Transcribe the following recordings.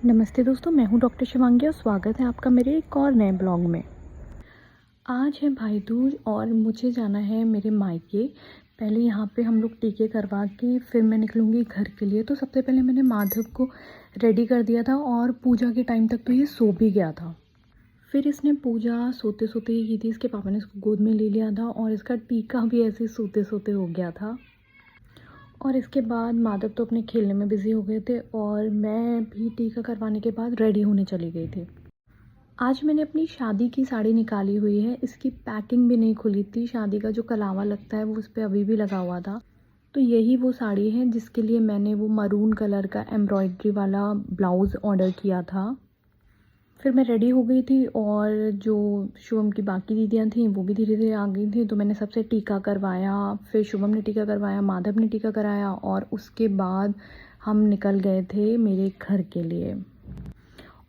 नमस्ते दोस्तों, मैं हूं डॉक्टर शिवांगी और स्वागत है आपका मेरे एक और नए ब्लॉग में। आज है भाई दूज और मुझे जाना है मेरे मायके। पहले यहाँ पे हम लोग टीके करवा के फिर मैं निकलूँगी घर के लिए। तो सबसे पहले मैंने माधव को रेडी कर दिया था और पूजा के टाइम तक तो ये सो भी गया था। फिर इसने पूजा सोते सोते ही की थी। इसके पापा ने इसको गोद में ले लिया था और इसका टीका भी ऐसे सोते सोते हो गया था। और इसके बाद माधव तो अपने खेलने में बिज़ी हो गए थे और मैं भी टीका करवाने के बाद रेडी होने चली गई थी। आज मैंने अपनी शादी की साड़ी निकाली हुई है। इसकी पैकिंग भी नहीं खुली थी। शादी का जो कलावा लगता है वो उस पर अभी भी लगा हुआ था। तो यही वो साड़ी है जिसके लिए मैंने वो मरून कलर का एम्ब्रॉयडरी वाला ब्लाउज़ ऑर्डर किया था। फिर मैं रेडी हो गई थी और जो शुभम की बाकी दीदियाँ थीं वो भी धीरे धीरे आ गई थी। तो मैंने सबसे टीका करवाया, फिर शुभम ने टीका करवाया, माधव ने टीका कराया और उसके बाद हम निकल गए थे मेरे घर के लिए।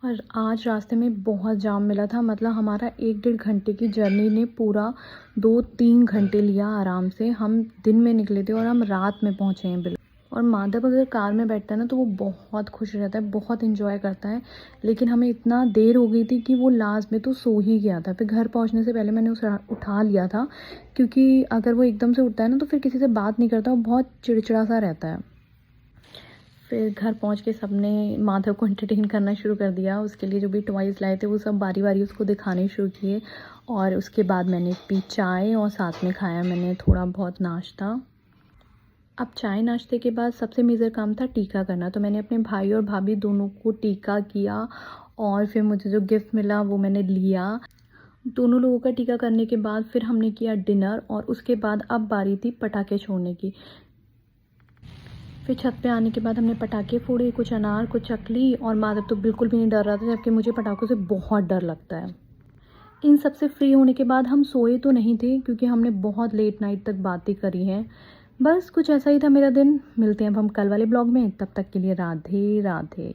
और आज रास्ते में बहुत जाम मिला था। मतलब हमारा 1-1.5 घंटे की जर्नी ने पूरा 2-3 घंटे लिया आराम से। हम दिन में निकले थे और हम रात में पहुँचे हैं बिल्कुल। और माधव अगर कार में बैठता है ना तो वो बहुत खुश रहता है, बहुत इन्जॉय करता है। लेकिन हमें इतना देर हो गई थी कि वो लास्ट में तो सो ही गया था। फिर घर पहुंचने से पहले मैंने उसे उठा लिया था, क्योंकि अगर वो एकदम से उठता है ना तो फिर किसी से बात नहीं करता, वो बहुत चिड़चिड़ा सा रहता है। फिर घर पहुंच के सबने माधव को एंटरटेन करना शुरू कर दिया। उसके लिए जो भी टॉयज़ लाए थे वो सब बारी बारी उसको दिखाने शुरू किए। और उसके बाद मैंने पी चाय और साथ में खाया मैंने थोड़ा बहुत नाश्ता। अब चाय नाश्ते के बाद सबसे मेजर काम था टीका करना। तो मैंने अपने भाई और भाभी दोनों को टीका किया और फिर मुझे जो गिफ्ट मिला वो मैंने लिया। दोनों लोगों का टीका करने के बाद फिर हमने किया डिनर और उसके बाद अब बारी थी पटाखे छोड़ने की। फिर छत पे आने के बाद हमने पटाखे फोड़े, कुछ अनार, कुछ चकली। और माधव तो बिल्कुल भी नहीं डर रहा था, जबकि मुझे पटाखों से बहुत डर लगता है। इन सब से फ्री होने के बाद हम सोए तो नहीं थे, क्योंकि हमने बहुत लेट नाइट तक बातें करी हैं। बस कुछ ऐसा ही था मेरा दिन। मिलते हैं अब हम कल वाले ब्लॉग में। तब तक के लिए राधे राधे।